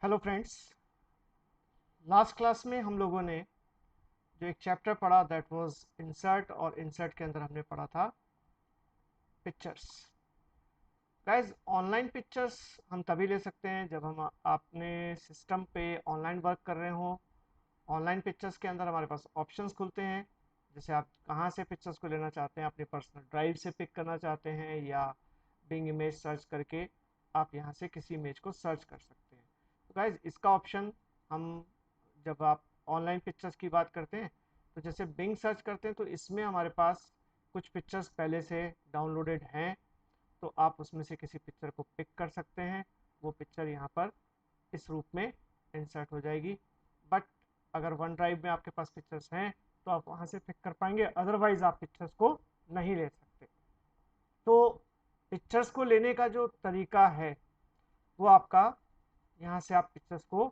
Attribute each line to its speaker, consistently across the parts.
Speaker 1: Hello friends. Last class में हम लोगों ने जो एक चैप्टर पढ़ा दैट वाज इंसर्ट, और इंसर्ट के अंदर हमने पढ़ा था पिक्चर्स। गाइस, ऑनलाइन पिक्चर्स हम तभी ले सकते हैं जब हम अपने सिस्टम पे ऑनलाइन वर्क कर रहे हो। ऑनलाइन पिक्चर्स के अंदर हमारे पास ऑप्शंस खुलते हैं, जैसे आप कहाँ से पिक्चर्स को लेना चाहते हैं, अपनी पर्सनल ड्राइव से पिक करना चाहते हैं या बिंग इमेज सर्च करके आप यहाँ से किसी इमेज को सर्च कर सकते हैं। तो गाइज, इसका ऑप्शन हम जब आप ऑनलाइन पिक्चर्स की बात करते हैं तो जैसे बिंग सर्च करते हैं तो इसमें हमारे पास कुछ पिक्चर्स पहले से डाउनलोडेड हैं, तो आप उसमें से किसी पिक्चर को पिक कर सकते हैं। वो पिक्चर यहाँ पर इस रूप में इंसर्ट हो जाएगी। बट अगर वन ड्राइव में आपके पास पिक्चर्स हैं तो आप वहाँ से पिक कर पाएंगे, अदरवाइज आप पिक्चर्स को नहीं ले सकते। तो पिक्चर्स को लेने का जो तरीका है वो आपका, यहाँ से आप पिक्चर्स को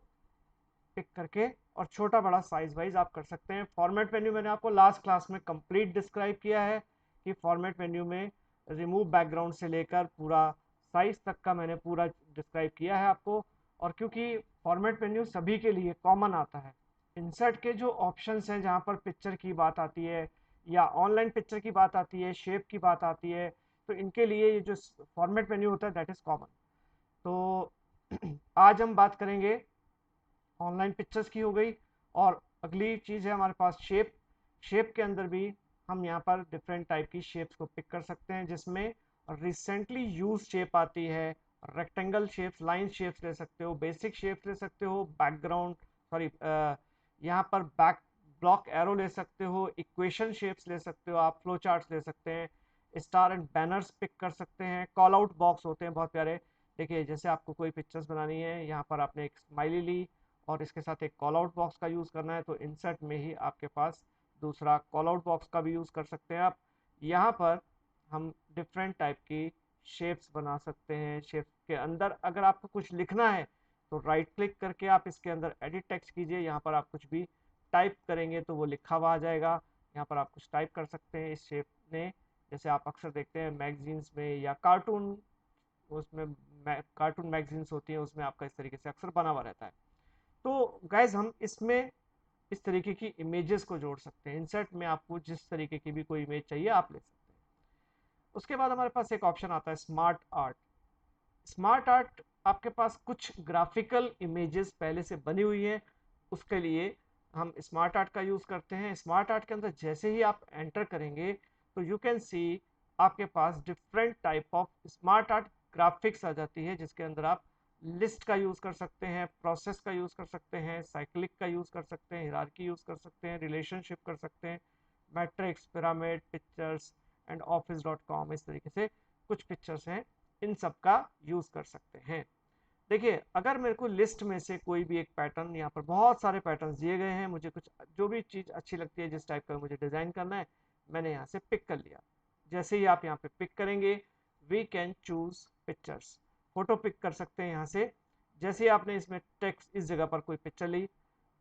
Speaker 1: पिक करके और छोटा बड़ा साइज वाइज आप कर सकते हैं। फॉर्मेट मेन्यू मैंने आपको लास्ट क्लास में कंप्लीट डिस्क्राइब किया है कि फॉर्मेट मेन्यू में रिमूव बैकग्राउंड से लेकर पूरा साइज तक का मैंने पूरा डिस्क्राइब किया है आपको। और क्योंकि फॉर्मेट मेन्यू सभी के लिए कॉमन आता है, इंसर्ट के जो ऑप्शंस हैं जहाँ पर पिक्चर की बात आती है या ऑनलाइन पिक्चर की बात आती है, शेप की बात आती है, तो इनके लिए ये जो फॉर्मेट मेन्यू होता है दैट इज़ कॉमन। तो आज हम बात करेंगे ऑनलाइन पिक्चर्स की, हो गई। और अगली चीज़ है हमारे पास शेप। शेप के अंदर भी हम यहाँ पर डिफरेंट टाइप की शेप्स को पिक कर सकते हैं, जिसमें रिसेंटली यूज शेप आती है। रेक्टेंगल शेप्स, लाइन शेप्स ले सकते हो, बेसिक शेप्स ले सकते हो, बैकग्राउंड सॉरी यहाँ पर बैक ब्लॉक एरो ले सकते हो, इक्वेशन शेप्स ले सकते हो, आप फ्लो चार्ट्स ले सकते हैं, स्टार एंड बैनर्स पिक कर सकते हैं, कॉल आउट बॉक्स होते हैं बहुत प्यारे। देखिए, जैसे आपको कोई पिक्चर्स बनानी है, यहाँ पर आपने एक स्माइली ली और इसके साथ एक कॉल आउट बॉक्स का यूज़ करना है, तो इंसर्ट में ही आपके पास दूसरा कॉल आउट बॉक्स का भी यूज़ कर सकते हैं आप। यहाँ पर हम डिफरेंट टाइप की शेप्स बना सकते हैं। शेप्स के अंदर अगर आपको कुछ लिखना है तो राइट क्लिक करके आप इसके अंदर एडिट टेक्स्ट कीजिए, यहाँ पर आप कुछ भी टाइप करेंगे तो वो लिखा हुआ आ जाएगा। यहाँ पर आप कुछ टाइप कर सकते हैं इस शेप में, जैसे आप अक्सर देखते हैं मैगजीन्स में या कार्टून, उसमें कार्टून मैगजीन्स होती हैं उसमें आपका इस तरीके से अक्सर बना हुआ रहता है। तो गाइज, हम इसमें इस तरीके की इमेजेस को जोड़ सकते हैं। इंसर्ट में आपको जिस तरीके की भी कोई इमेज चाहिए आप ले सकते हैं। उसके बाद हमारे पास एक ऑप्शन आता है स्मार्ट आर्ट। स्मार्ट आर्ट आपके पास कुछ ग्राफिकल इमेजेस पहले से बनी हुई है, उसके लिए हम स्मार्ट आर्ट का यूज़ करते हैं। स्मार्ट आर्ट के अंदर जैसे ही आप एंटर करेंगे तो यू कैन सी आपके पास different type of smart art graphics आ जाती है, जिसके अंदर आप लिस्ट का यूज़ कर सकते हैं, प्रोसेस का यूज़ कर सकते हैं, साइक्लिक का यूज़ कर सकते हैं, हिरार्की यूज़ कर सकते हैं, रिलेशनशिप कर सकते हैं, matrix, pyramid, pictures and office dot com, इस तरीके से कुछ पिक्चर्स हैं, इन सब का यूज़ कर सकते हैं। देखिए, अगर मेरे को लिस्ट में से कोई भी एक पैटर्न, यहाँ पर बहुत सारे पैटर्न्स दिए गए हैं, मुझे कुछ जो भी चीज़ अच्छी लगती है, जिस टाइप का मुझे डिज़ाइन करना है, मैंने यहाँ से पिक कर लिया। जैसे ही आप यहाँ पे पिक करेंगे we can choose pictures, photo pick कर सकते हैं यहाँ से। जैसे ही आपने इसमें टेक्स्ट इस जगह पर कोई पिक्चर ली,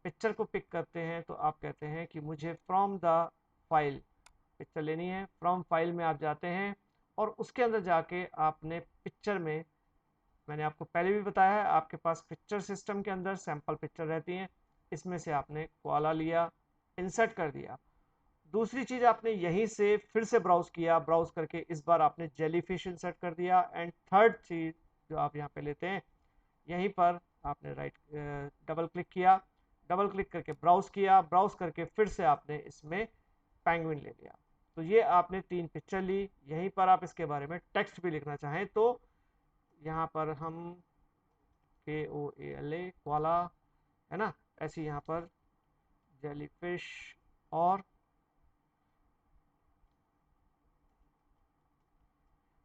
Speaker 1: पिक्चर को पिक करते हैं तो आप कहते हैं कि मुझे फ्रॉम द फाइल पिक्चर लेनी है। फ्रॉम फाइल में आप जाते हैं और उसके अंदर जाके आपने पिक्चर में, मैंने आपको पहले भी बताया है, आपके पास पिक्चर सिस्टम के अंदर सैंपल पिक्चर रहती हैं, इसमें से आपने कोआला लिया, इंसर्ट कर दिया। दूसरी चीज़, आपने यहीं से फिर से ब्राउज किया, ब्राउज करके इस बार आपने जेलीफिश इंसर्ट कर दिया। एंड थर्ड चीज़ जो आप यहाँ पे लेते हैं, यहीं पर आपने राइट डबल क्लिक किया, डबल क्लिक करके ब्राउज किया, ब्राउज करके फिर से आपने इसमें पेंगुइन ले लिया। तो ये आपने तीन पिक्चर ली। यहीं पर आप इसके बारे में टेक्स्ट भी लिखना चाहें तो यहाँ पर हम KOALA कोआला, है ना, ऐसे यहाँ पर जेलीफिश और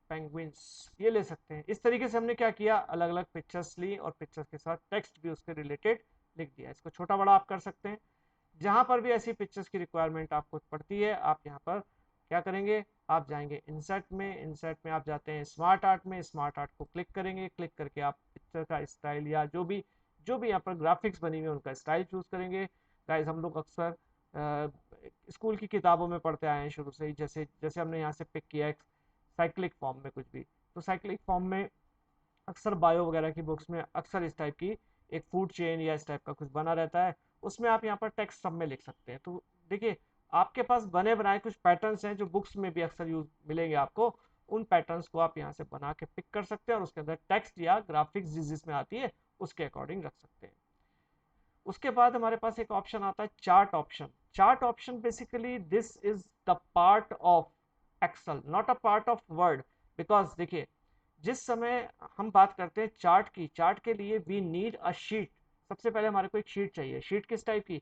Speaker 1: पेंगुइन्स ये ले सकते हैं। इस तरीके से हमने क्या किया, अलग अलग पिक्चर्स ली और पिक्चर्स के साथ टेक्स्ट भी उसके रिलेटेड लिख दिया। इसको छोटा बड़ा आप कर सकते हैं। जहां पर भी ऐसी पिक्चर्स की रिक्वायरमेंट आपको पड़ती है, आप यहाँ पर क्या करेंगे, आप जाएंगे इंसर्ट में, इंसर्ट में आप जाते हैं स्मार्ट आर्ट में, स्मार्ट आर्ट को क्लिक करेंगे, क्लिक करके आप पिक्चर का स्टाइल या जो भी यहाँ पर ग्राफिक्स बनी हुई है उनका स्टाइल चूज करेंगे। गाइस, हम लोग अक्सर स्कूल की किताबों में पढ़ते आए हैं शुरू से ही, जैसे जैसे हमने यहाँ से पिक किया साइक्लिक फॉर्म में कुछ भी, तो साइक्लिक फॉर्म में अक्सर बायो वगैरह की बुक्स में अक्सर इस टाइप की एक फूड चेन या इस टाइप का कुछ बना रहता है, उसमें आप यहाँ पर टेक्स्ट सब में लिख सकते हैं। तो देखिए आपके पास बने बनाए कुछ पैटर्न्स हैं जो बुक्स में भी अक्सर यूज मिलेंगे आपको, उन पैटर्न्स को आप यहाँ से बना के पिक कर सकते हैं और उसके अंदर टेक्स्ट या ग्राफिक्स जिसमें आती है उसके अकॉर्डिंग रख सकते हैं। उसके बाद हमारे पास एक ऑप्शन आता है chart option. Chart option basically this is the part of Excel, not a part of Word. Because देखिए जिस समय हम बात करते हैं चार्ट की, चार्ट के लिए वी नीड अ शीट। सबसे पहले हमारे को एक शीट चाहिए। शीट किस टाइप की?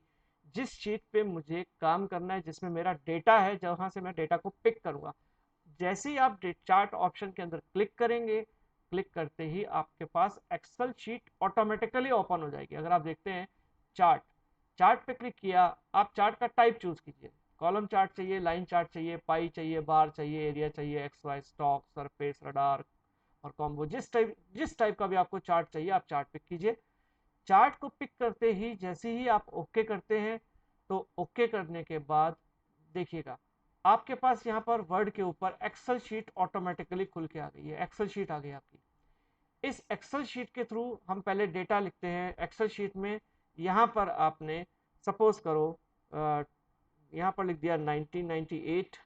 Speaker 1: जिस शीट पे मुझे काम करना है, जिसमें मेरा डेटा है, जहां से मैं डेटा को पिक करूंगा। जैसे ही आप चार्ट ऑप्शन के अंदर क्लिक करेंगे, क्लिक करते ही आपके पास एक्सेल शीट ऑटोमेटिकली ओपन हो जाएगी। अगर आप देखते हैं चार्ट, चार्ट पे क्लिक किया, आप चार्ट का टाइप चूज कीजिए। कॉलम चार्ट चाहिए, लाइन चार्ट चाहिए, पाई चाहिए, बार चाहिए, एरिया चाहिए, x y, stock, surface, radar और कॉम्बो, जिस टाइप का भी आपको चार्ट चाहिए आप चार्ट पिक कीजिए। चार्ट को पिक करते ही जैसे ही आप ओके करते हैं, तो ओके करने के बाद देखिएगा आपके पास यहाँ पर वर्ड के ऊपर एक्सेल शीट ऑटोमेटिकली खुल के आ गई है। एक्सेल शीट आ गई आपकी। इस एक्सेल शीट के थ्रू हम पहले डेटा लिखते हैं एक्सेल शीट में। यहाँ पर आपने सपोज करो यहाँ पर लिख दिया 1998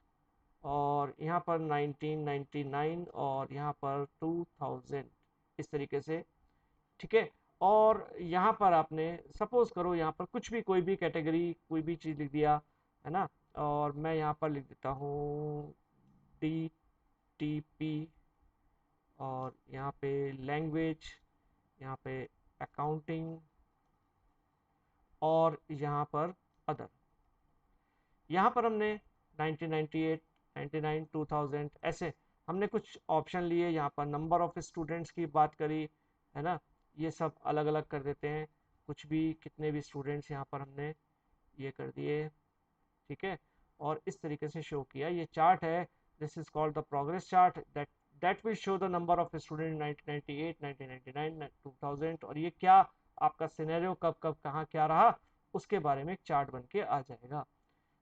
Speaker 1: और यहाँ पर 1999 और यहाँ पर 2000, इस तरीके से। ठीक है। और यहाँ पर आपने सपोज करो यहाँ पर कुछ भी, कोई भी कैटेगरी, कोई भी चीज़ लिख दिया, है ना। और मैं यहाँ पर लिख देता हूँ DTP और यहाँ पे लैंग्वेज, यहाँ पे अकाउंटिंग और यहाँ पर अदर। यहाँ पर हमने 1998, 99, 2000 ऐसे हमने कुछ ऑप्शन लिए। यहाँ पर नंबर ऑफ स्टूडेंट्स की बात करी, है ना। ये सब अलग अलग कर देते हैं, कुछ भी, कितने भी स्टूडेंट्स यहाँ पर हमने ये कर दिए। ठीक है। और इस तरीके से शो किया। ये चार्ट है, this is called the progress chart, that will show the number of student 1998, 1999, 2000। और ये क्या आपका सिनेरियो कब कब कहाँ क्या रहा, उसके बारे में एक चार्ट बन के आ जाएगा।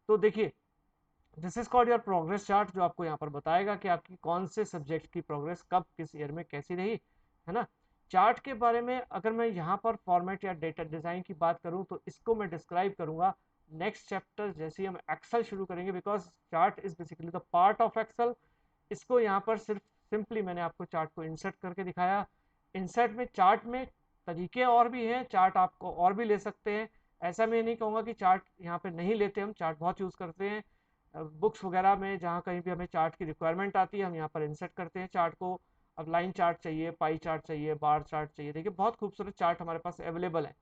Speaker 1: तो देखिए this is called your progress chart, जो आपको यहाँ पर बताएगा कि आपकी कौन से सब्जेक्ट की प्रोग्रेस कब किस ईयर में कैसी रही, है ना। चार्ट के बारे में अगर मैं यहाँ पर फॉर्मेट या डेटा डिजाइन की बात करूँ तो इसको मैं डिस्क्राइब करूंगा नेक्स्ट चैप्टर जैसे ही हम एक्सेल शुरू करेंगे, because chart is basically the part of Excel. इसको यहाँ पर सिर्फ सिंपली मैंने आपको चार्ट को इंसर्ट करके दिखाया। इंसर्ट में चार्ट में तरीके और भी हैं, चार्ट आपको और भी ले सकते हैं। ऐसा मैं नहीं कहूँगा कि चार्ट यहाँ पे नहीं लेते, हम चार्ट बहुत यूज़ करते हैं बुक्स वगैरह में। जहाँ कहीं भी हमें चार्ट की रिक्वायरमेंट आती है हम यहाँ पर इंसर्ट करते हैं चार्ट को। अब लाइन चार्ट चाहिए, पाई चार्ट चाहिए, बार चार्ट चाहिए, देखिए बहुत खूबसूरत चार्ट हमारे पास अवेलेबल है।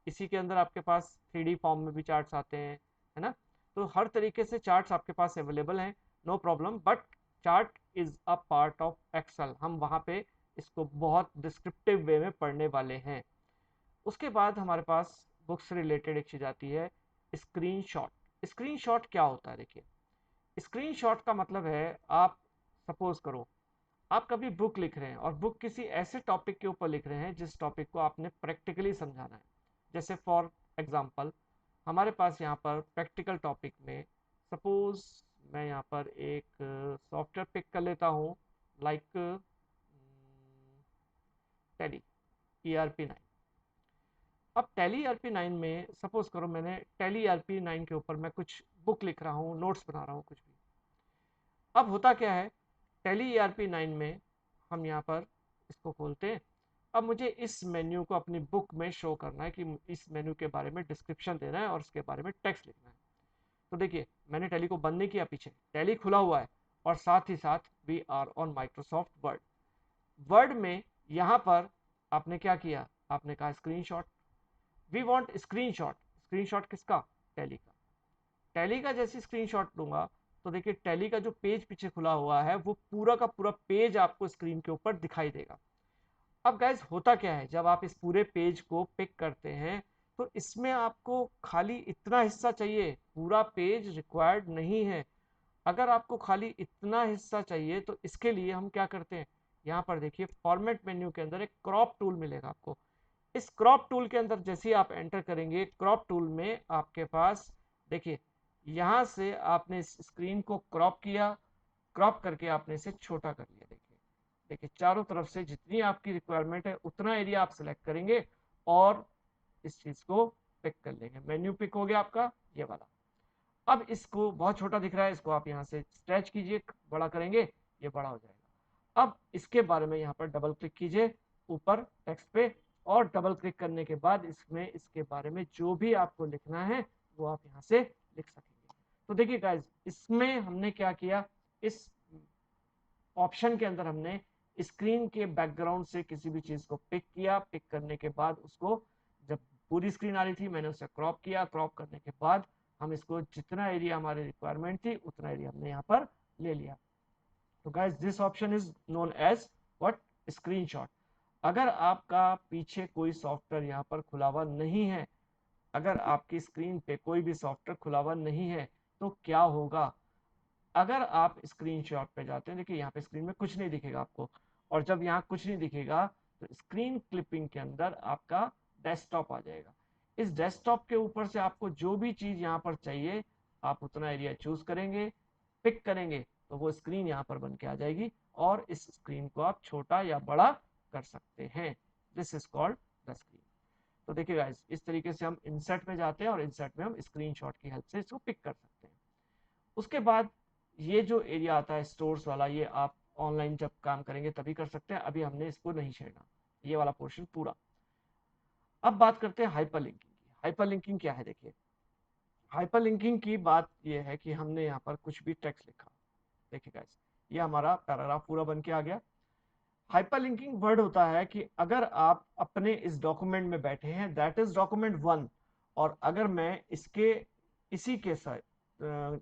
Speaker 1: इसी के अंदर आपके पास 3D फॉर्म में भी चार्ट्स आते हैं, है ना। तो हर तरीके से चार्ट्स आपके पास अवेलेबल हैं, no problem. But chart is a part of Excel, हम वहाँ पे इसको बहुत डिस्क्रिप्टिव वे में पढ़ने वाले हैं। उसके बाद हमारे पास बुक से रिलेटेड एक चीज़ आती है, स्क्रीनशॉट। स्क्रीनशॉट क्या होता है? देखिए स्क्रीनशॉट का मतलब है, आप सपोज करो आप कभी बुक लिख रहे हैं और बुक किसी ऐसे टॉपिक के ऊपर लिख रहे हैं जिस टॉपिक को आपने प्रैक्टिकली समझाना है। जैसे फॉर एग्जांपल हमारे पास यहाँ पर प्रैक्टिकल टॉपिक में सपोज मैं यहाँ पर एक सॉफ्टवेयर पिक कर लेता हूँ, लाइक टैली ERP9। अब टैली ERP9 में सपोज करो मैंने टैली ERP9 के ऊपर मैं कुछ बुक लिख रहा हूँ, नोट्स बना रहा हूँ, कुछ भी। अब होता क्या है, टैली ERP9 में हम यहाँ पर इसको खोलते हैं। अब मुझे इस मेन्यू को अपनी बुक में शो करना है कि इस मेन्यू के बारे में डिस्क्रिप्शन देना है और उसके बारे में टेक्स्ट लिखना है। तो देखिए मैंने टैली को बंद नहीं किया, पीछे टैली खुला हुआ है और साथ ही साथ we are on Microsoft Word. Word में यहाँ पर आपने क्या किया, आपने कहा screenshot. We want screenshot. Screenshot किसका? टैली का। टैली का जैसे स्क्रीनशॉट लूंगा तो देखिए टैली का जो पेज पीछे खुला हुआ है वो पूरा का पूरा पेज आपको स्क्रीन के ऊपर दिखाई देगा। अब गाइज होता क्या है, जब आप इस पूरे पेज को पिक करते हैं तो इसमें आपको खाली इतना हिस्सा चाहिए, पूरा पेज रिक्वायर्ड नहीं है। अगर आपको खाली इतना हिस्सा चाहिए तो इसके लिए हम क्या करते हैं, यहाँ पर देखिए फॉर्मेट मेन्यू के अंदर एक क्रॉप टूल मिलेगा आपको। इस क्रॉप टूल के अंदर जैसे ही आप एंटर करेंगे, क्रॉप टूल में आपके पास देखिए यहाँ से आपने इस स्क्रीन को क्रॉप किया, क्रॉप करके आपने इसे छोटा कर लिया। देखिए देखिए चारों तरफ से जितनी आपकी रिक्वायरमेंट है उतना एरिया आप सिलेक्ट करेंगे और इस चीज को पिक कर लेंगे। मेन्यू पिक हो गया आपका ये वाला। अब इसको बहुत छोटा दिख रहा है, इसको आप यहाँ से स्ट्रेच कीजिए, बड़ा करेंगे ये बड़ा हो जाएगा। अब इसके बारे में यहाँ पर डबल क्लिक कीजिए ऊपर टेक्स्ट पे, और डबल क्लिक करने के बाद इसमें इसके बारे में जो भी आपको लिखना है वो आप यहाँ से लिख सकेंगे। तो देखिए गाइज, इसमें हमने क्या किया, इस ऑप्शन के अंदर हमने स्क्रीन के बैकग्राउंड से किसी भी चीज को पिक किया, पिक करने के बाद उसको, जब पूरी स्क्रीन आ रही थी मैंने उसे क्रॉप किया, क्रॉप करने के बाद हम इसको जितना एरिया हमारी रिक्वायरमेंट थी उतना एरिया हमने यहाँ पर ले लिया। तो guys this option is known as what, screenshot. अगर आपका पीछे कोई सॉफ्टवेयर यहाँ पर खुला हुआ नहीं है, अगर आपकी स्क्रीन पे कोई भी सॉफ्टवेयर खुला हुआ नहीं है तो क्या होगा, अगर आप स्क्रीनशॉट पे जाते हैं, देखिए यहाँ पे स्क्रीन में कुछ नहीं दिखेगा आपको, और जब यहाँ कुछ नहीं दिखेगा तो स्क्रीन क्लिपिंग के अंदर आपका डेस्कटॉप आ जाएगा। इस डेस्कटॉप के ऊपर से आपको जो भी चीज यहाँ पर चाहिए आप उतना एरिया चूज करेंगे, पिक करेंगे, तो वो स्क्रीन यहाँ पर बन के आ जाएगी, और इस स्क्रीन को आप छोटा या बड़ा कर सकते हैं। This is called the screen. तो देखिए गाइस, इस तरीके से हम इंसर्ट में जाते हैं और इंसर्ट में हम स्क्रीनशॉट की हेल्प से इसको पिक कर सकते हैं। उसके बाद ये जो एरिया आता है स्टोर्स वाला, ये आप ऑनलाइन जब काम करेंगे तभी कर सकते हैं, अभी हमने इसको नहीं छेड़ना, ये वाला पोर्शन पूरा। अब बात करते हैं हाइपरलिंकिंग की। हाइपरलिंकिंग क्या है, देखिए हाइपरलिंकिंग की बात ये है कि हमने यहाँ पर कुछ भी टेक्स्ट लिखा, देखिए गाइस ये हमारा पैराग्राफ पूरा बन के आ गया। हाइपरलिंकिंग वर्ड होता है कि अगर आप अपने इस डॉक्यूमेंट में बैठे हैं, दैट इज डॉक्यूमेंट 1, और अगर मैं इसके इसी के साथ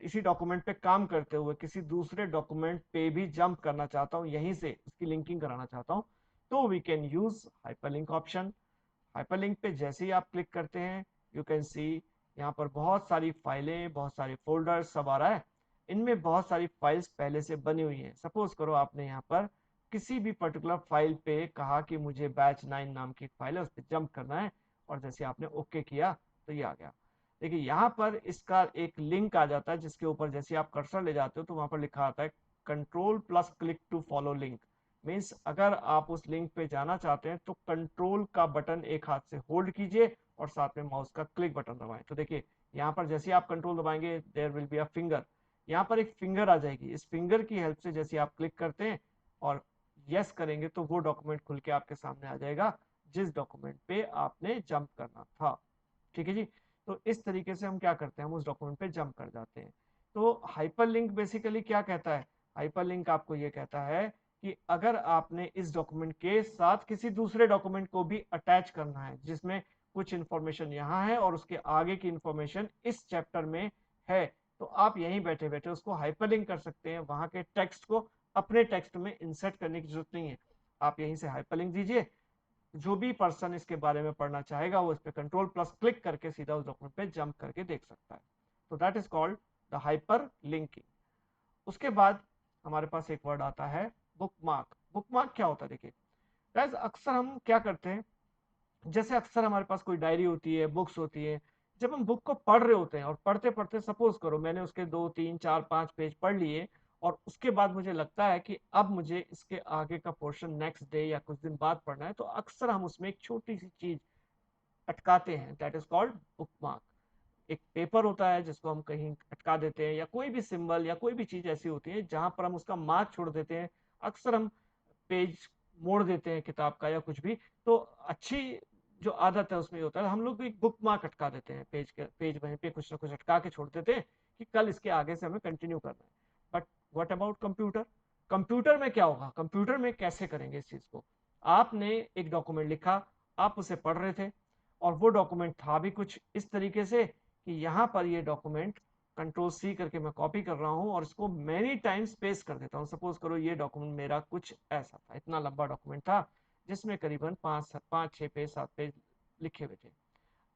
Speaker 1: इसी डॉक्यूमेंट पे काम करते हुए किसी दूसरे डॉक्यूमेंट पे भी जंप करना चाहता हूँ, यहीं से इसकी लिंकिंग कराना चाहता हूँ, तो we can use hyperlink option. Hyperlink पे जैसे ही आप क्लिक करते हैं, यू कैन सी यहाँ पर बहुत सारी फाइलें, बहुत सारे फोल्डर्स सब आ रहा है। इनमें बहुत सारी फाइल्स पहले से बनी हुई हैं। सपोज करो आपने यहाँ पर किसी भी पर्टिकुलर फाइल पे कहा कि मुझे बैच 9 नाम की फाइल है, उस पर जंप करना है, और जैसे आपने ओके किया तो ये आ गया। देखिए यहाँ पर इसका एक लिंक आ जाता है, जिसके ऊपर जैसे आप कर्सर ले जाते हो तो वहां पर लिखा आता है control plus click to follow link. Means अगर आप उस लिंक पे जाना चाहते हैं तो कंट्रोल का बटन एक हाथ से होल्ड कीजिए और साथ में माउस का क्लिक बटन दबाएं। तो देखिए यहाँ पर जैसे आप कंट्रोल दबाएंगे there will be a finger, यहाँ पर एक फिंगर आ जाएगी। इस फिंगर की हेल्प से जैसे आप क्लिक करते हैं और यस करेंगे तो वो डॉक्यूमेंट खुल के आपके सामने आ जाएगा जिस डॉक्यूमेंट पे आपने जंप करना था। ठीक है जी। तो इस तरीके से हम क्या करते हैं, हम उस डॉक्यूमेंट पे जंप कर जाते हैं। तो हाइपरलिंक बेसिकली क्या कहता है, हाइपरलिंक आपको ये कहता है कि अगर आपने इस डॉक्यूमेंट के साथ किसी दूसरे डॉक्यूमेंट को भी अटैच करना है जिसमें कुछ इंफॉर्मेशन यहाँ है और उसके आगे की इंफॉर्मेशन इस चैप्टर में है, तो आप यहीं बैठे बैठे उसको हाइपरलिंक कर सकते हैं। वहां के टेक्स्ट को अपने टेक्स्ट में इंसर्ट करने की जरूरत नहीं है, आप यहीं से हाइपरलिंक दीजिए। जो भी पर्सन इसके बारे में पढ़ना चाहेगा वो इस पे कंट्रोल प्लस क्लिक करके सीधा उस डॉक्यूमेंट पे जंप करके देख सकता है। तो that is called the hyper linking. उसके बाद हमारे पास एक वर्ड आता है बुकमार्क। बुकमार्क क्या होता है, देखिए गाइस अक्सर हम क्या करते हैं, जैसे अक्सर हमारे पास कोई डायरी होती है, बुक्स होती है, जब हम बुक को पढ़ रहे होते हैं और पढ़ते पढ़ते सपोज करो मैंने उसके 2 3 4 5 पेज पढ़ लिए, और उसके बाद मुझे लगता है कि अब मुझे इसके आगे का पोर्शन नेक्स्ट डे या कुछ दिन बाद पढ़ना है, तो अक्सर हम उसमें एक छोटी सी चीज अटकाते हैं, दैट इज कॉल्ड बुकमार्क। एक पेपर होता है जिसको हम कहीं अटका देते हैं, या कोई भी सिंबल या कोई भी चीज ऐसी होती है जहां पर हम उसका मार्क छोड़ देते हैं। अक्सर हम पेज मोड़ देते हैं किताब का या कुछ भी, तो अच्छी जो आदत है उसमें होता है हम लोग एक बुक मार्क अटका देते हैं, पेज वहीं पे कुछ ना कुछ अटका के छोड़ देते हैं कि कल इसके आगे से हमें कंटिन्यू करना है। But what about computer, computer में क्या होगा, कंप्यूटर में कैसे करेंगे इस चीज को। आपने एक डॉक्यूमेंट लिखा, आप उसे पढ़ रहे थे, और वो डॉक्यूमेंट था भी कुछ इस तरीके से कि यहाँ पर ये डॉक्यूमेंट कंट्रोल सी करके मैं कॉपी कर रहा हूँ और इसको मैनी टाइम्स पेस्ट कर देता हूँ। सपोज करो ये डॉक्यूमेंट मेरा कुछ ऐसा था, इतना लंबा डॉक्यूमेंट था जिसमें करीबन 5 6 पेज 7 पेज लिखे हुए थे।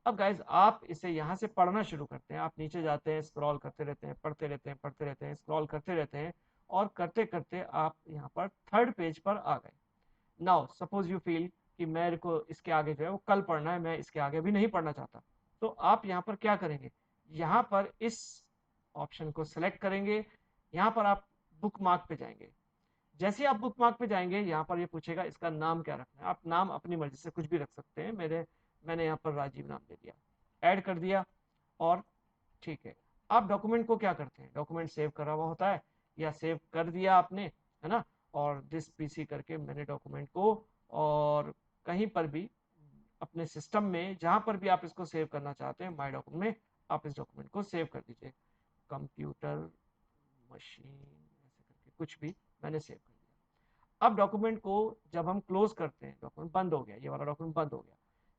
Speaker 1: अब गाइज आप इसे यहाँ से पढ़ना शुरू करते हैं, आप नीचे जाते हैं, स्क्रॉल करते रहते हैं, पढ़ते रहते हैं, पढ़ते रहते हैं, स्क्रॉल करते रहते हैं, और करते करते आप यहाँ पर 3rd पेज पर आ गए। नाउ सपोज यू फील कि मेरे को इसके आगे जो है वो कल पढ़ना है, मैं इसके आगे भी नहीं पढ़ना चाहता, तो आप यहाँ पर क्या करेंगे, यहाँ पर इस ऑप्शन को सिलेक्ट करेंगे, यहाँ पर आप बुक मार्क पे जाएंगे। जैसे आप बुक मार्क पे जाएंगे यहाँ पर ये पूछेगा इसका नाम क्या रखना है, आप नाम अपनी मर्जी से कुछ भी रख सकते हैं।
Speaker 2: मैंने यहाँ पर राजीव नाम दे दिया, ऐड कर दिया, और ठीक है। आप डॉक्यूमेंट को क्या करते हैं, डॉक्यूमेंट सेव करा हुआ होता है या सेव कर दिया आपने, है ना, और दिस पीसी करके मैंने डॉक्यूमेंट को, और कहीं पर भी अपने सिस्टम में जहां पर भी आप इसको सेव करना चाहते हैं माई डॉक्यूमेंट में आप इस डॉक्यूमेंट को सेव कर दीजिए। कंप्यूटर मशीन ऐसे करके कुछ भी मैंने सेव कर दिया। अब डॉक्यूमेंट को जब हम क्लोज करते हैं, डॉक्यूमेंट बंद हो गया, ये वाला डॉक्यूमेंट बंद हो गया।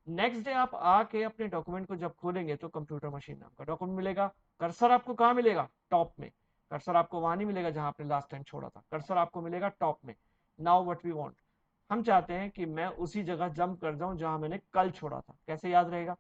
Speaker 2: नेक्स्ट डे आप आके अपने डॉक्यूमेंट को जब खोलेंगे तो कंप्यूटर मशीन नाम का डॉक्यूमेंट मिलेगा। कर्सर आपको कहाँ मिलेगा, टॉप में। कर्सर आपको वहां नहीं मिलेगा जहां आपने लास्ट टाइम छोड़ा था, कर्सर आपको मिलेगा टॉप में। नाउ व्हाट वी वांट, हम चाहते हैं कि मैं उसी जगह जंप कर जाऊं जहां मैंने कल छोड़ा था। कैसे याद रहेगा,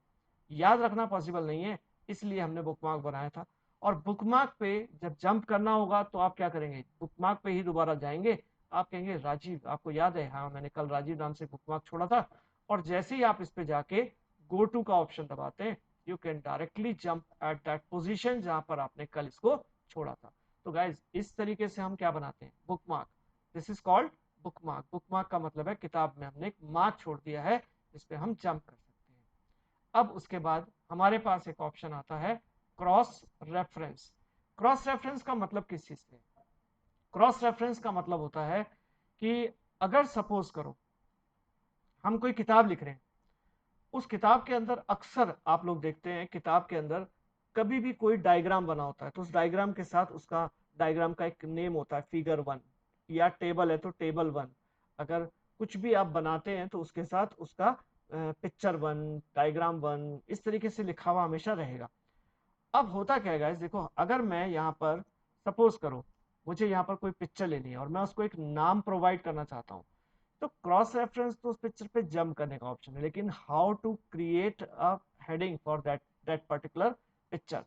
Speaker 2: याद रखना पॉसिबल नहीं है, इसलिए हमने बुकमार्क बनाया था। और बुकमार्क पे जब जंप करना होगा तो आप क्या करेंगे, बुकमार्क पे ही दोबारा जाएंगे। आप कहेंगे राजीव, आपको याद है, हाँ मैंने कल राजीव नाम से बुकमार्क छोड़ा था। और जैसे ही आप इस पे जाके गो टू का ऑप्शन दबाते हैं, you can directly jump at that position जहां पर आपने कल इसको छोड़ा था। तो गाइज इस तरीके से हम क्या बनाते हैं, bookmark. This is called bookmark. Bookmark का मतलब है किताब में हमने एक मार्क छोड़ दिया है जिस पे हम जंप कर सकते हैं। अब उसके बाद हमारे पास एक ऑप्शन आता है क्रॉस रेफरेंस। क्रॉस रेफरेंस का मतलब किस चीज से, क्रॉस रेफरेंस का मतलब होता है कि अगर सपोज करो हम कोई किताब लिख रहे हैं, उस किताब के अंदर अक्सर आप लोग देखते हैं किताब के अंदर कभी भी कोई डायग्राम बना होता है तो उस डायग्राम के साथ उसका डायग्राम का एक नेम होता है, फिगर 1, या टेबल है तो टेबल 1। अगर कुछ भी आप बनाते हैं तो उसके साथ उसका पिक्चर 1, डायग्राम 1, इस तरीके से लिखा हुआ हमेशा रहेगा। अब होता क्या है गाइस, देखो अगर मैं यहाँ पर सपोज करो मुझे यहाँ पर कोई पिक्चर लेनी है और मैं उसको एक नाम प्रोवाइड करना चाहता हूँ, तो क्रॉस रेफरेंस तो उस पिक्चर पे जंप करने का ऑप्शन है, लेकिन how to create a heading for that that particular picture,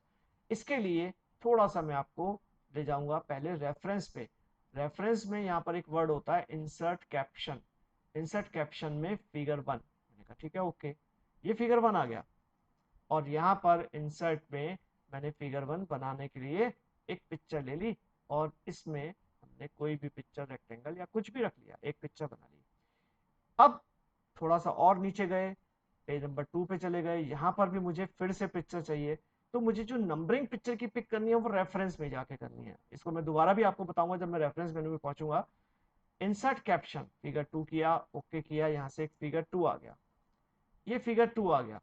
Speaker 2: इसके लिए थोड़ा सा मैं आपको ले जाऊंगा पहले रेफरेंस पे। रेफरेंस में यहाँ पर एक वर्ड होता है इंसर्ट कैप्शन। इंसर्ट कैप्शन में फिगर 1, मैंने कहा ठीक है ओके, ये फिगर 1 आ गया। और यहाँ पर इंसर्ट में मैंने फिगर 1 बनाने के लिए एक पिक्चर ले ली, और इसमें हमने कोई भी पिक्चर रेक्टेंगल या कुछ भी रख लिया, एक पिक्चर बना ली। अब थोड़ा सा और नीचे गए, पेज नंबर 2 पे चले गए, यहाँ पर भी मुझे फिर से पिक्चर चाहिए। तो मुझे जो नंबरिंग पिक्चर की पिक करनी है वो रेफरेंस में जाके करनी है, इसको मैं दोबारा भी आपको बताऊंगा जब मैं रेफरेंस मेनू में पहुंचूंगा। इंसर्ट कैप्शन फिगर 2 किया, ओके किया, यहाँ से एक फिगर 2 आ गया, ये फिगर 2 आ गया।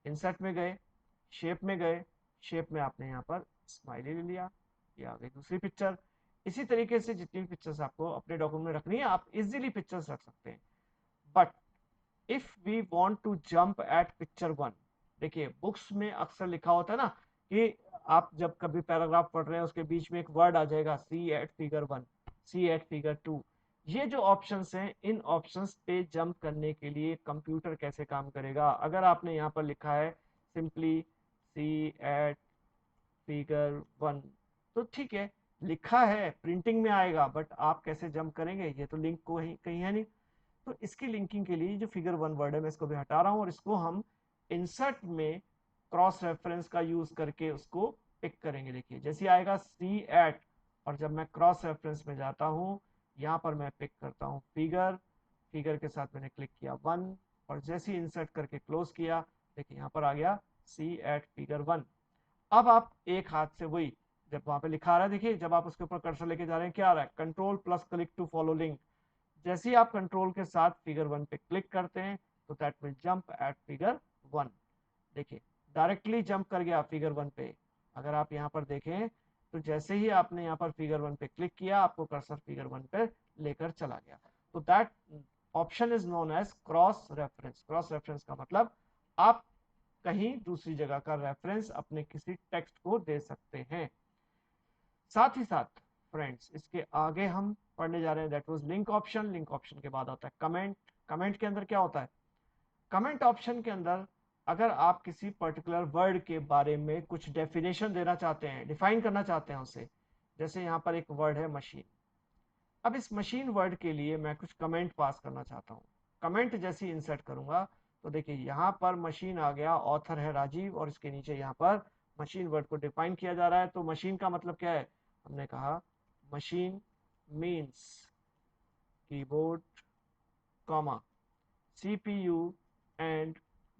Speaker 2: इंसर्ट में गए, शेप में गए, शेप में आपने यहाँ पर स्माइली ले लिया, ये आ गई दूसरी पिक्चर। इसी तरीके से जितनी भी पिक्चर्स आपको अपने डॉक्यूमेंट में रखनी है आप इजीली पिक्चर्स रख सकते हैं। But if we want to jump at picture 1, देखिए बुक्स में अक्सर लिखा होता है ना कि आप जब कभी पैराग्राफ पढ़ रहे हैं उसके बीच में एक वर्ड आ जाएगा सी एट फिगर 1, सी एट फिगर 2। ये जो ऑप्शंस हैं इन ऑप्शंस पे जंप करने के लिए कंप्यूटर कैसे काम करेगा, अगर आपने यहाँ पर लिखा है सिंपली सी एट फिगर 1, तो ठीक है, लिखा है प्रिंटिंग में आएगा, बट आप कैसे जंप करेंगे, ये तो लिंक को कहीं है नहीं। तो इसकी लिंकिंग के लिए जो फिगर 1 वर्ड है मैं इसको भी हटा रहा हूं और इसको हम इंसर्ट में क्रॉस रेफरेंस का यूज करके उसको पिक करेंगे। देखिए जैसे आएगा सी एट, और जब मैं क्रॉस रेफरेंस में जाता हूं यहाँ पर मैं पिक करता हूँ फिगर, फिगर के साथ मैंने क्लिक किया 1, और जैसे ही इंसर्ट करके क्लोज किया, देखिए यहाँ पर आ गया सी एट फिगर 1। अब आप एक हाथ से वही, जब वहां पे लिखा आ रहा है देखिए, जब आप उसके ऊपर कर्सर लेके जा रहे हैं क्या आ रहा है, control plus click to follow link. जैसे ही आप कंट्रोल के साथ फिगर 1 पे क्लिक करते हैं तो that will jump eight figure 1। देखिए डायरेक्टली जंप कर गया फिगर 1 पे। अगर आप यहाँ पर देखें तो जैसे ही आपने यहाँ पर फिगर 1 पे क्लिक किया आपको कर्सर फिगर 1 पे लेकर चला गया। तो that option is known as cross reference. Cross reference का मतलब आप कहीं दूसरी जगह का रेफरेंस अपने किसी टेक्स्ट को दे सकते हैं। साथ ही साथ फ्रेंड्स इसके आगे हम पढ़ने जा रहे हैं that was link option. Link option के बाद आता है कमेंट। कमेंट के अंदर क्या होता है, कमेंट ऑप्शन के अंदर अगर आप किसी पर्टिकुलर वर्ड के बारे में कुछ डेफिनेशन देना चाहते हैं, डिफाइन करना चाहते हैं उसे, जैसे यहाँ पर एक वर्ड है मशीन। अब इस मशीन वर्ड के लिए मैं कुछ कमेंट पास करना चाहता हूँ। कमेंट जैसे ही इंसर्ट करूंगा तो देखिए यहाँ पर मशीन आ गया, ऑथर है राजीव, और इसके नीचे यहाँ पर मशीन वर्ड को डिफाइन किया जा रहा है। तो मशीन का मतलब क्या है, हमने कहा machine means keyboard, comma, CPU and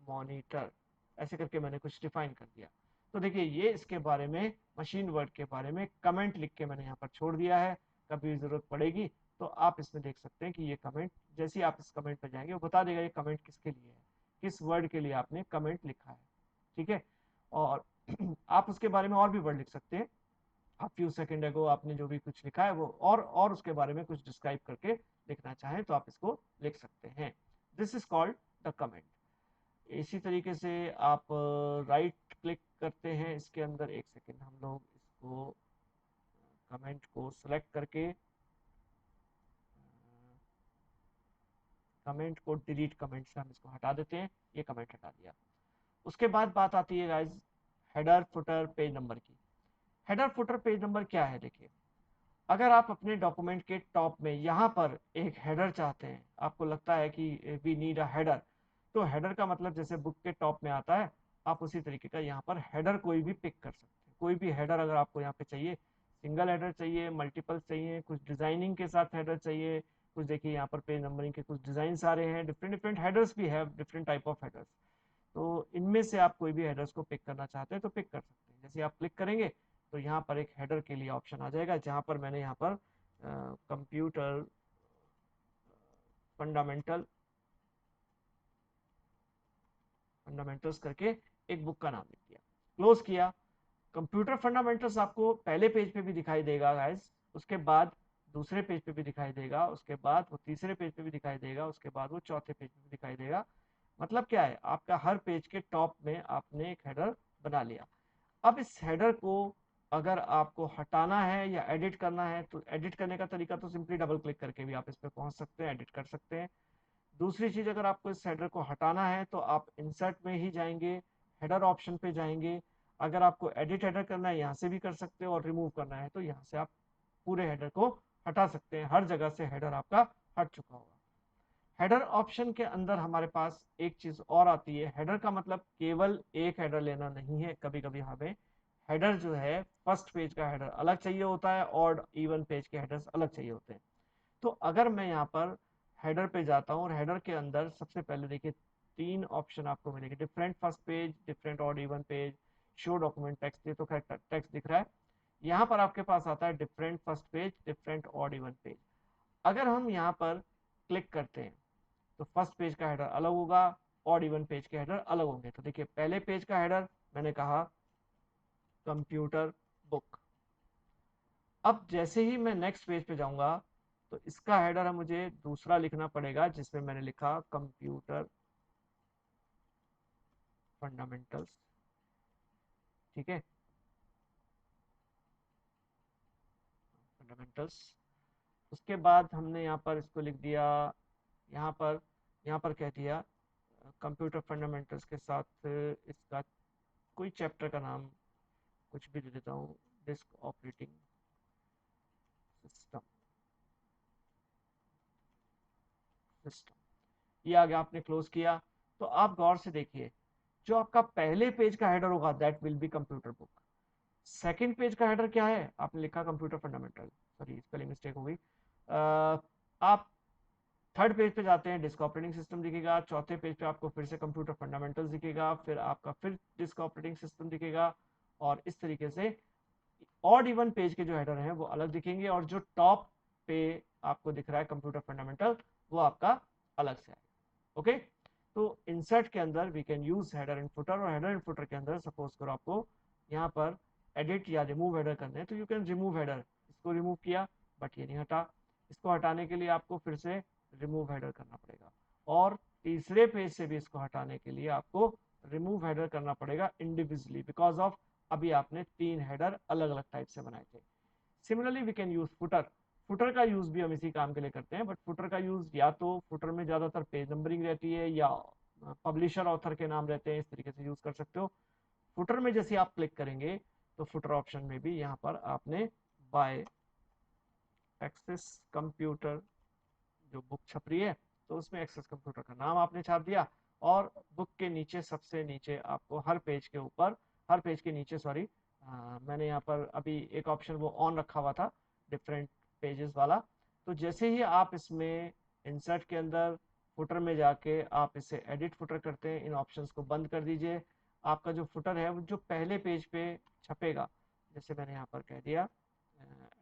Speaker 2: monitor, ऐसे करके मैंने कुछ डिफाइन कर दिया। तो देखिए ये इसके बारे में, मशीन वर्ड के बारे में कमेंट लिख के मैंने यहाँ पर छोड़ दिया है। कभी जरूरत पड़ेगी तो आप इसमें देख सकते हैं कि ये कमेंट, जैसे ही आप इस कमेंट पर जाएंगे वो बता देगा ये कमेंट किसके लिए है, किस वर्ड के लिए आपने कमेंट लिखा है। ठीक है, और आप उसके बारे में और भी वर्ड लिख सकते हैं। आप फ्यू सेकेंड अगो आपने जो भी कुछ लिखा है वो और उसके बारे में कुछ डिस्क्राइब करके लिखना चाहें तो आप इसको लिख सकते हैं। This is called the comment. इसी तरीके से आप राइट क्लिक करते हैं इसके अंदर, एक सेकेंड, हम लोग इसको कमेंट को सिलेक्ट करके कमेंट को डिलीट कमेंट से हम इसको हटा देते हैं। ये कमेंट हटा दिया। उसके बाद बात आती है guys header footer page number की। हेडर फुटर पेज नंबर क्या है? देखिए, अगर आप अपने डॉक्यूमेंट के टॉप में यहाँ पर एक हेडर चाहते हैं, आपको लगता है कि वी नीड अ हेडर, तो हेडर का मतलब जैसे बुक के टॉप में आता है, आप उसी तरीके का यहाँ पर हेडर कोई भी पिक कर सकते हैं। कोई भी हेडर अगर आपको यहाँ पे चाहिए, सिंगल हेडर चाहिए, मल्टीपल चाहिए, कुछ डिजाइनिंग के साथ हेडर चाहिए, कुछ देखिए यहाँ पर पेज नंबरिंग के कुछ डिजाइन सारे हैं, डिफरेंट डिफरेंट हेडर्स भी है, डिफरेंट टाइप ऑफ हेडर्स। तो इनमें से आप कोई भी हेडर्स को पिक करना चाहते हैं तो पिक कर सकते हैं। जैसे आप क्लिक करेंगे तो यहाँ पर एक हेडर के लिए ऑप्शन आ जाएगा, जहाँ पर मैंने यहाँ पर कंप्यूटर फंडामेंटल फंडामेंटल्स करके एक बुक का नाम लिख दिया, क्लोज किया। कंप्यूटर फंडामेंटल्स आपको पहले पेज पे भी दिखाई देगा गाइस, उसके बाद दूसरे पेज पे भी दिखाई देगा, उसके बाद वो तीसरे पेज पे भी दिखाई देगा, उसके बाद वो चौथे पेज पे भी दिखाई देगा। मतलब क्या है, आपका हर पेज के टॉप में आपने एक हेडर बना लिया। अब इस हेडर को अगर आपको हटाना है या एडिट करना है, तो एडिट करने का तरीका तो सिंपली डबल क्लिक करके भी आप इस पे पहुंच सकते हैं, एडिट कर सकते हैं। दूसरी चीज, अगर आपको इस हेडर को हटाना है तो आप इंसर्ट में ही जाएंगे, हेडर ऑप्शन पे जाएंगे। अगर आपको एडिट हेडर करना है यहाँ से भी कर सकते हो, और रिमूव करना है तो यहाँ से आप पूरे हेडर को हटा सकते हैं। हर जगह से हेडर आपका हट चुका होगा। हेडर ऑप्शन के अंदर हमारे पास एक चीज और आती है। हेडर का मतलब केवल एक हेडर लेना नहीं है, कभी कभी हमें हेडर जो है फर्स्ट पेज का हेडर अलग चाहिए होता है और इवन पेज के हेडर्स अलग चाहिए होते हैं। तो अगर मैं यहाँ पर हेडर पे जाता हूँ और हेडर के अंदर सबसे पहले देखिए तीन ऑप्शन आपको मिलेंगे, different first page, different odd even page, show document text. ये तो खैर टेक्स्ट दिख रहा है। यहाँ पर आपके पास आता है different first page, different odd even page. अगर हम यहाँ पर क्लिक करते हैं तो फर्स्ट पेज का हेडर अलग होगा, ऑड इवन पेज के हेडर अलग होंगे। तो देखिए पहले पेज का हेडर मैंने कहा कंप्यूटर बुक। अब जैसे ही मैं नेक्स्ट पेज पे जाऊंगा तो इसका हेडर है मुझे दूसरा लिखना पड़ेगा, जिसमें मैंने लिखा कंप्यूटर फंडामेंटल्स। ठीक है, फंडामेंटल्स। उसके बाद हमने यहाँ पर इसको लिख दिया, यहाँ पर यहाँ पर कह दिया कंप्यूटर फंडामेंटल्स के साथ इसका कोई चैप्टर का नाम कुछ भी दे देता हूँ, डिस्क ऑपरेटिंग सिस्टम। सिस्टम ये आगे आपने क्लोज किया। तो आप गौर से देखिए, जो आपका पहले पेज का हेडर होगा that will be computer book. Second page का हेडर क्या है? आपने लिखा computer fundamental, sorry spelling mistake हो गई। आप थर्ड पेज पे जाते हैं, डिस्क ऑपरेटिंग सिस्टम दिखेगा। चौथे पेज पे आपको फिर से कंप्यूटर फंडामेंटल्स दिखेगा, फिर आपका फिर डिस्क ऑपरेटिंग सिस्टम दिखेगा। और इस तरीके से ऑड इवन पेज के जो हेडर हैं वो अलग दिखेंगे, और जो टॉप पे आपको दिख रहा है कंप्यूटर फंडामेंटल वो आपका अलग से आएगा। ओके, तो इंसर्ट के अंदर we can use header and footer, और हेडर एंड फुटर के अंदर सपोज करो आपको यहाँ पर एडिट या रिमूव हेडर करने हैं तो यू कैन रिमूव हेडर। इसको रिमूव किया बट ये नहीं हटा, इसको हटाने के लिए आपको फिर से रिमूव हेडर करना पड़ेगा, और तीसरे पेज से भी इसको हटाने के लिए आपको रिमूव हेडर करना पड़ेगा इंडिविजुअली, बिकॉज ऑफ अभी आपने तीन हेडर अलग अलग टाइप से बनाए थे। Similarly we can use footer. Footer का यूज भी हम इसी काम के लिए करते हैं, बट फुटर का यूज या तो फुटर में ज्यादातर पेज नंबरिंग रहती है या पब्लिशर ऑथर के नाम रहते हैं, इस तरीके से यूज कर सकते हो। फुटर में जैसे आप क्लिक करेंगे तो फुटर ऑप्शन में भी यहाँ पर आपने बाय एक्सेस कंप्यूटर जो बुक छप रही है तो उसमें एक्सेस कंप्यूटर का नाम आपने छाप दिया, और बुक के नीचे सबसे नीचे आपको हर पेज के ऊपर, हर पेज के नीचे सॉरी, मैंने यहाँ पर अभी एक ऑप्शन वो ऑन रखा हुआ था डिफरेंट पेजेस वाला। तो जैसे ही आप इसमें इंसर्ट के अंदर फुटर में जाके आप इसे एडिट फुटर करते हैं, इन ऑप्शंस को बंद कर दीजिए। आपका जो फुटर है वो जो पहले पेज पे छपेगा, जैसे मैंने यहाँ पर कह दिया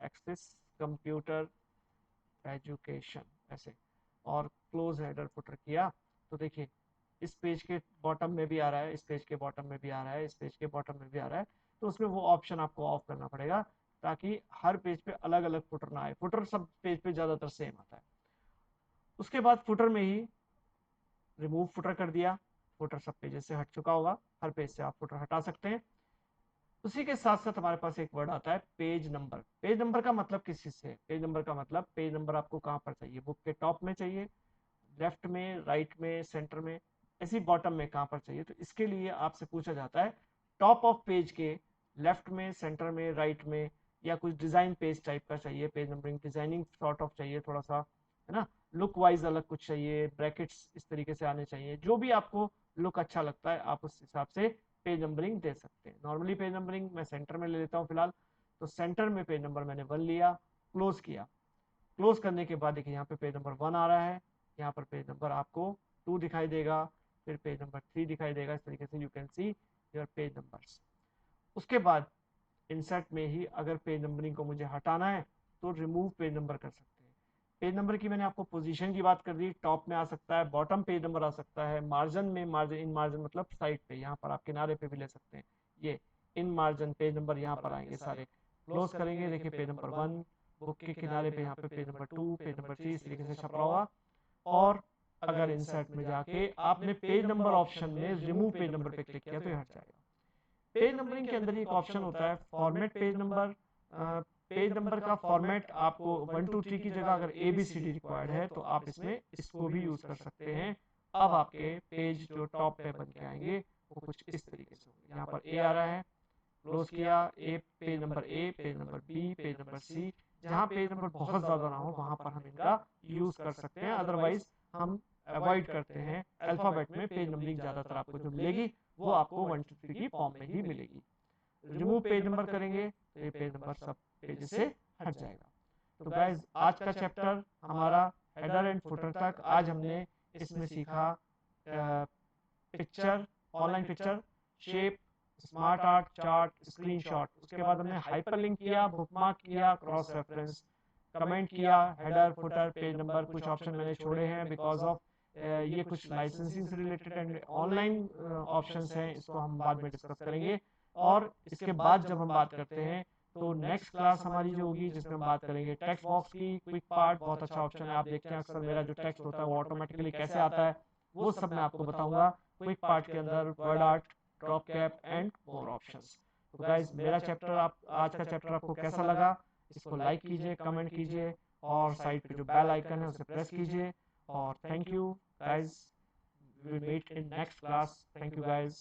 Speaker 2: एक्सेस कंप्यूटर एजुकेशन ऐसे, और क्लोज हेडर फुटर किया, तो देखिए इस पेज के बॉटम में भी आ रहा है, इस पेज के बॉटम में भी आ रहा है, इस पेज के बॉटम में भी आ रहा है। तो उसमें वो ऑप्शन आपको ऑफ करना पड़ेगा ताकि हर पेज पे अलग अलग फुटर ना आए। फुटर सब पेज पे ज़्यादातर सेम आता है। उसके बाद फुटर में ही रिमूव फुटर कर दिया, फुटर सब पेजेस से हट चुका होगा, हर पेज से आप फुटर हटा सकते हैं। उसी के साथ साथ हमारे पास एक वर्ड आता है पेज नंबर। पेज नंबर का मतलब किस चीज से? पेज नंबर का मतलब पेज नंबर आपको कहाँ पर चाहिए, बुक के टॉप में चाहिए, लेफ्ट में, राइट में, सेंटर में, ऐसी बॉटम में कहाँ पर चाहिए? तो इसके लिए आपसे पूछा जाता है टॉप ऑफ पेज के लेफ्ट में, सेंटर में, राइट में, या कुछ डिजाइन पेज टाइप का चाहिए, page numbering designing sort of चाहिए थोड़ा सा, है ना, लुक वाइज अलग कुछ चाहिए, ब्रैकेट्स इस तरीके से आने चाहिए, जो भी आपको लुक अच्छा लगता है आप उस हिसाब से पेज नंबरिंग दे सकते हैं। नॉर्मली पेज नंबरिंग मैं सेंटर में ले लेता हूँ फिलहाल, तो सेंटर में पेज नंबर मैंने 1 लिया, क्लोज किया। क्लोज करने के बाद देखिए यहाँ पे पेज नंबर 1 आ रहा है, यहाँ पर पेज नंबर आपको 2 दिखाई देगा, फिर पेज नंबर 3 दिखाई देगा। इस तरीके से you can see your page numbers. उसके बाद इंसर्ट में ही अगर पेज नंबरिंग को मुझे हटाना है तो रिमूव पेज नंबर कर सकते हैं। पेज नंबर की मैंने आपको पोजीशन की बात कर दी, टॉप में आ सकता है, बॉटम पेज नंबर आ सकता है, मार्जिन में, मार्जिन इन मार्जिन मतलब साइड पे, यहाँ पर आप किनारे पे भी ले सकते हैं। ये इन मार्जिन पेज नंबर यहाँ पर आएंगे सारे। क्लोज करेंगे, देखिए पेज नंबर 1, बुक के किनारे पे यहाँ पे पेज नंबर 2, पेज नंबर 3 इस तरीके से छप रहा होगा। और अगर इंसर्ट में जाके आपने पेज नंबर ऑप्शन में रिमूव पेज नंबर पे क्लिक किया तो ये हट जाएगा। पेज नंबरिंग के अंदर एक ऑप्शन होता है format page number. Page number का फॉर्मेट आपको 1 2 3 की जगह अगर ABCD रिक्वायर्ड है तो आप इसमें इसको भी यूज कर सकते हैं। अब आपके पेज जो टॉप पे बन के आएंगे वो कुछ इस तरीके से होंगे। यहाँ पर A आ रहा है, क्लोज किया, a page number A, page number B, page number C। जहाँ पेज नंबर बहुत ज्यादा ना हो वहां पर हम इनका यूज कर सकते हैं, अदरवाइज हम अवॉइड करते हैं। अल्फाबेट में पेज नंबरिंग ज्यादातर आपको जो मिलेगी वो आपको 1 2 3 की फॉर्म में ही मिलेगी। रिमूव पेज नंबर करेंगे तो ये पेज नंबर सब पेज से हट जाएगा। तो गाइज आज का चैप्टर हमारा हेडर एंड फुटर तक। आज हमने इसमें सीखा picture, online picture, shape, smart art, chart, screenshot. उसके बाद हमने हाइपरलिंक किया, बुकमार्क किया, क्रॉस रेफरेंस, कमेंट किया, हेडर फुटर पेज नंबर। कुछ ऑप्शन मैंने छोड़े हैं बिकॉज ऑफ ये कुछ लाइसेंसिंग से रिलेटेड एंड ऑनलाइन ऑप्शंस हैं, इसको हम बाद में डिस्कस करेंगे। और इसके बाद जब हम बात करते हैं तो नेक्स्ट क्लास हमारी जो होगी जिसमें हम बात करेंगे टेक्स्ट बॉक्स की। क्विक पार्ट बहुत अच्छा ऑप्शन है, आप देखते हैं अक्सर मेरा जो टेक्स्ट होता है वो ऑटोमेटिकली कैसे आता है, वो सब मैं आपको बताऊंगा क्विक पार्ट के अंदर, word art, drop cap and more options. तो गाइज मेरा चैप्टर, आप आज का चैप्टर आपको कैसा लगा, इसको लाइक कीजिए, कमेंट कीजिए, और साइड पे जो बेल आइकन है उसे प्रेस कीजिए। और thank you guys, we will meet in next class. Thank you guys.